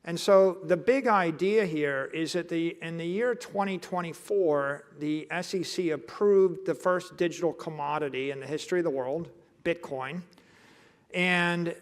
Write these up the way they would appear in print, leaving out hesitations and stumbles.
And so the big idea here is that in the year 2024, the SEC approved the first digital commodity in the history of the world, Bitcoin, and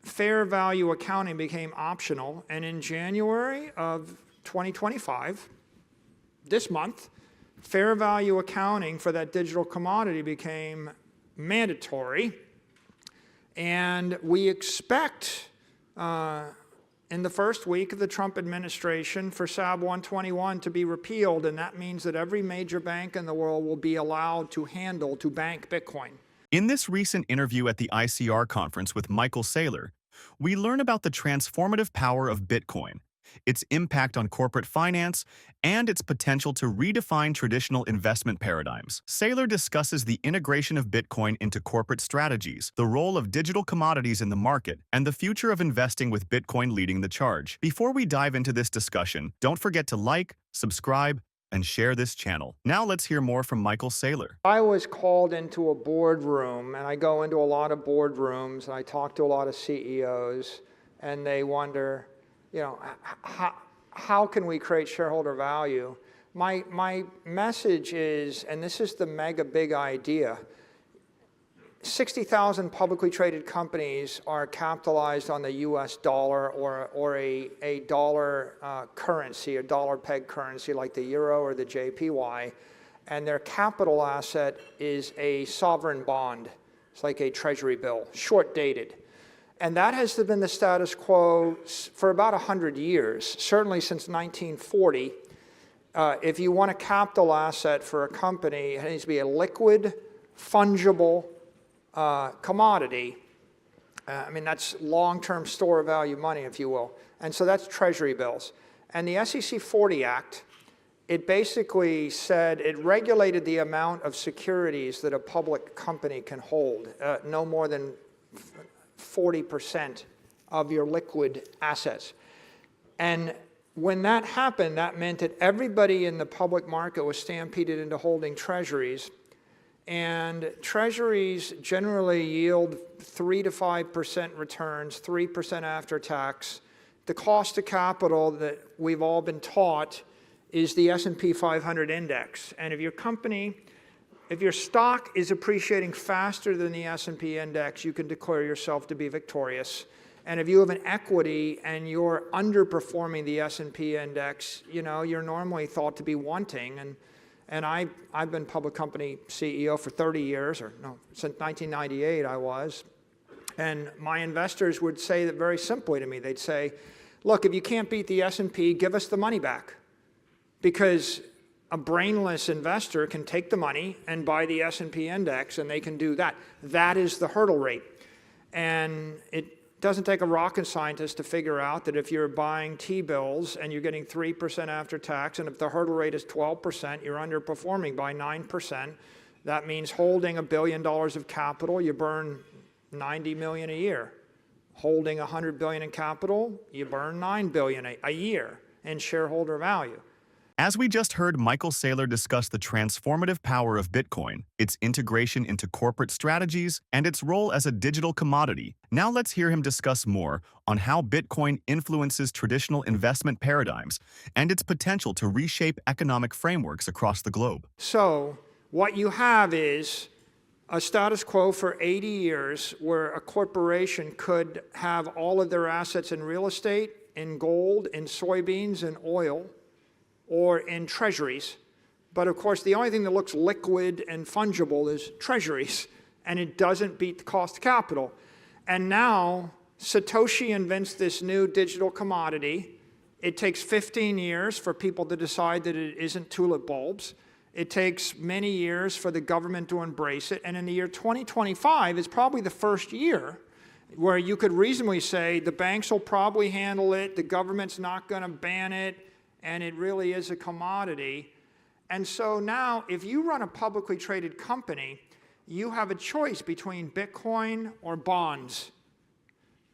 fair value accounting became optional. And in January of 2025, this month, fair value accounting for that digital commodity became mandatory. And we expect in the first week of the Trump administration for SAB 121 to be repealed, and that means that every major bank in the world will be allowed to bank Bitcoin. In this recent interview at the ICR conference with Saylor, we learn about the transformative power of Bitcoin, its impact on corporate finance, and its potential to redefine traditional investment paradigms. Saylor discusses the integration of Bitcoin into corporate strategies, the role of digital commodities in the market, and the future of investing with Bitcoin leading the charge. Before we dive into this discussion, don't forget to like, subscribe, and share this channel. Now let's hear more from Saylor. I was called into a boardroom, and I go into a lot of boardrooms, and I talk to a lot of CEOs, and they wonder, you know, how can we create shareholder value? My message is, and this is the mega big idea, 60,000 publicly traded companies are capitalized on the US dollar or a dollar currency, a dollar peg currency like the euro or the JPY, and their capital asset is a sovereign bond. It's like a treasury bill, short dated. And that has been the status quo for about 100 years, certainly since 1940. If you want a capital asset for a company, it needs to be a liquid, fungible commodity. I mean, that's long-term store of value money, if you will. And so that's treasury bills. And the SEC 40 Act, it basically said, it regulated the amount of securities that a public company can hold, no more than 40% of your liquid assets. And when that happened, that meant that everybody in the public market was stampeded into holding treasuries. And treasuries generally yield 3 to 5% returns, 3% after tax. The cost of capital that we've all been taught is the S&P 500 index. And if your stock is appreciating faster than the S&P index, you can declare yourself to be victorious. And if you have an equity and you're underperforming the S&P index, you know, you're normally thought to be wanting. And I've been public company CEO for 30 years, or no, since 1998 I was. And my investors would say that very simply to me. They'd say, look, if you can't beat the S&P, give us the money back. Because a brainless investor can take the money and buy the S&P index, and they can do that. That is the hurdle rate. And it doesn't take a rocket scientist to figure out that if you're buying T-bills and you're getting 3% after tax, and if the hurdle rate is 12%, you're underperforming by 9%. That means holding $1 billion of capital, you burn $90 million a year. Holding $100 billion in capital, you burn $9 billion a year in shareholder value. As we just heard Saylor discuss the transformative power of Bitcoin, its integration into corporate strategies, and its role as a digital commodity, now let's hear him discuss more on how Bitcoin influences traditional investment paradigms and its potential to reshape economic frameworks across the globe. So what you have is a status quo for 80 years where a corporation could have all of their assets in real estate, in gold, in soybeans, in oil, or in treasuries. But of course, the only thing that looks liquid and fungible is treasuries, and it doesn't beat the cost of capital. And now, Satoshi invents this new digital commodity. It takes 15 years for people to decide that it isn't tulip bulbs. It takes many years for the government to embrace it. And in the year 2025 is probably the first year where you could reasonably say the banks will probably handle it, the government's not going to ban it, and it really is a commodity. And so now, if you run a publicly traded company, you have a choice between Bitcoin or bonds.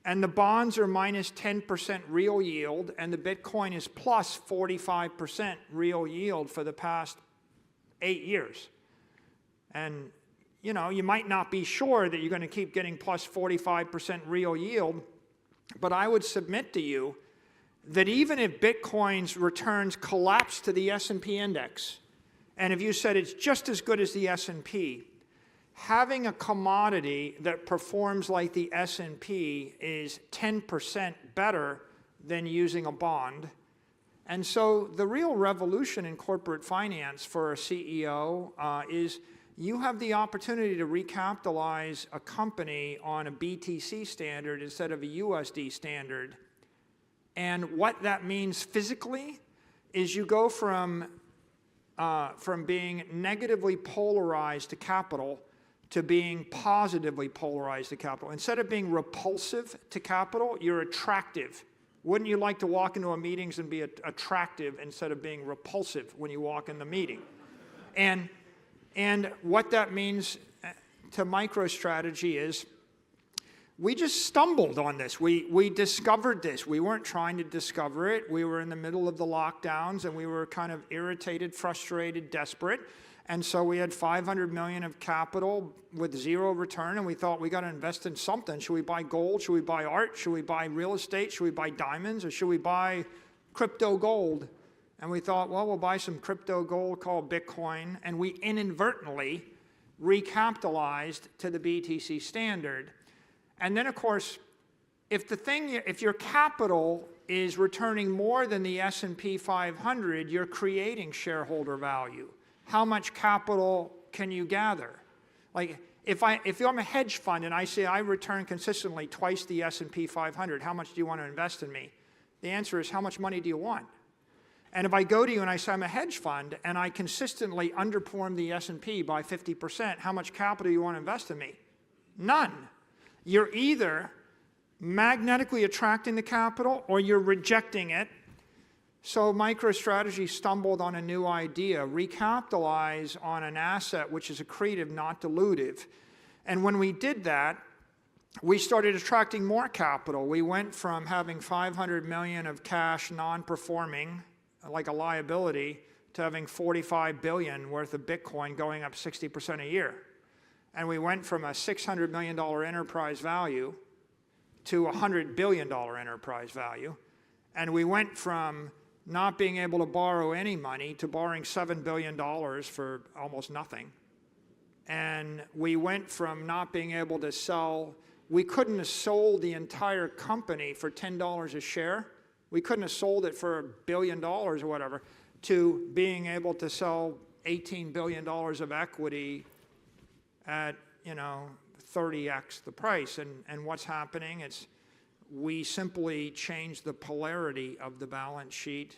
And the bonds are minus 10% real yield, and the Bitcoin is plus 45% real yield for the past 8 years. And you know, you might not be sure that you're going to keep getting plus 45% real yield, but I would submit to you that even if Bitcoin's returns collapse to the S&P index, and if you said it's just as good as the S&P, having a commodity that performs like the S&P is 10% better than using a bond. And so the real revolution in corporate finance for a CEO is you have the opportunity to recapitalize a company on a BTC standard instead of a USD standard. And what that means physically is you go from being negatively polarized to capital to being positively polarized to capital. Instead of being repulsive to capital, you're attractive. Wouldn't you like to walk into a meetings and be attractive instead of being repulsive when you walk in the meeting? And what that means to MicroStrategy is we just stumbled on this. We discovered this. We weren't trying to discover it. We were in the middle of the lockdowns, and we were kind of irritated, frustrated, desperate. And so we had $500 million of capital with zero return, and we thought we got to invest in something. Should we buy gold? Should we buy art? Should we buy real estate? Should we buy diamonds? Or should we buy crypto gold? And we thought, well, we'll buy some crypto gold called Bitcoin, and we inadvertently recapitalized to the BTC standard. And then, of course, if your capital is returning more than the S&P 500, you're creating shareholder value. How much capital can you gather? Like, if I'm a hedge fund and I say I return consistently twice the S&P 500, how much do you want to invest in me? The answer is, how much money do you want? And if I go to you and I say I'm a hedge fund and I consistently underperform the S&P by 50%, how much capital do you want to invest in me? None. You're either magnetically attracting the capital or you're rejecting it. So MicroStrategy stumbled on a new idea: recapitalize on an asset which is accretive, not dilutive. And when we did that, we started attracting more capital. We went from having $500 million of cash non-performing, like a liability, to having $45 billion worth of Bitcoin going up 60% a year. And we went from a $600 million enterprise value to a $100 billion enterprise value. And we went from not being able to borrow any money to borrowing $7 billion for almost nothing. And we went from not being able to sell, we couldn't have sold the entire company for $10 a share. We couldn't have sold it for $1 billion or whatever, to being able to sell $18 billion of equity at, 30x the price. And what's happening? It's we simply changed the polarity of the balance sheet.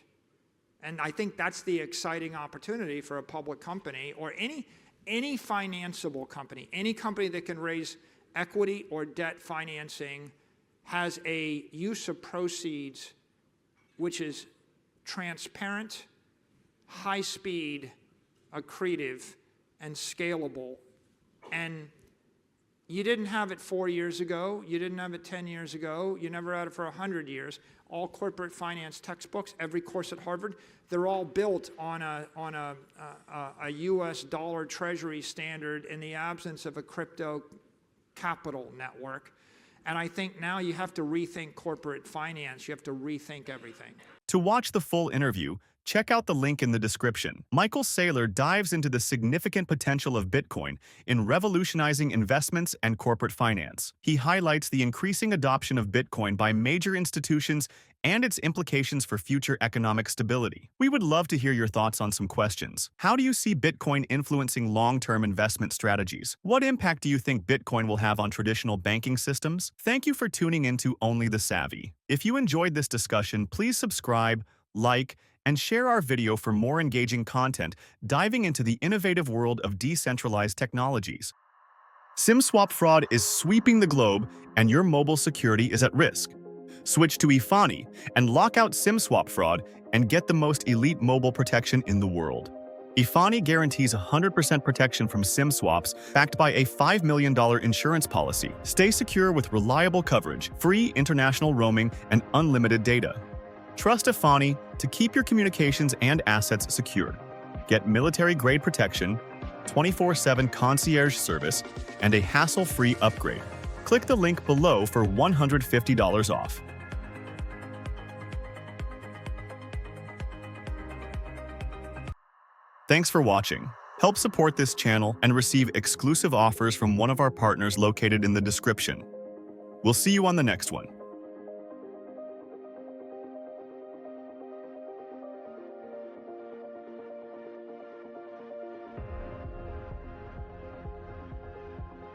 And I think that's the exciting opportunity for a public company, or any financeable company. Any company that can raise equity or debt financing has a use of proceeds which is transparent, high speed, accretive, and scalable. And you didn't have it 4 years ago. You didn't have it 10 years ago. You never had it for 100 years. All corporate finance textbooks, every course at Harvard, they're all built on a US dollar treasury standard in the absence of a crypto capital network. And I think now you have to rethink corporate finance. You have to rethink everything. To watch the full interview, check out the link in the description. Michael Saylor dives into the significant potential of Bitcoin in revolutionizing investments and corporate finance. He highlights the increasing adoption of Bitcoin by major institutions and its implications for future economic stability. We would love to hear your thoughts on some questions. How do you see Bitcoin influencing long-term investment strategies? What impact do you think Bitcoin will have on traditional banking systems? Thank you for tuning into Only the Savvy. If you enjoyed this discussion, please subscribe, like, and share our video for more engaging content diving into the innovative world of decentralized technologies. SIM swap fraud is sweeping the globe, and your mobile security is at risk. Switch to Efani and lock out SIM swap fraud and get the most elite mobile protection in the world. Efani guarantees 100% protection from SIM swaps, backed by a $5 million insurance policy. Stay secure with reliable coverage, free international roaming, and unlimited data. Trust Efani to keep your communications and assets secured. Get military-grade protection, 24/7 concierge service, and a hassle-free upgrade. Click the link below for $150 off. Thanks for watching. Help support this channel and receive exclusive offers from one of our partners located in the description. We'll see you on the next one.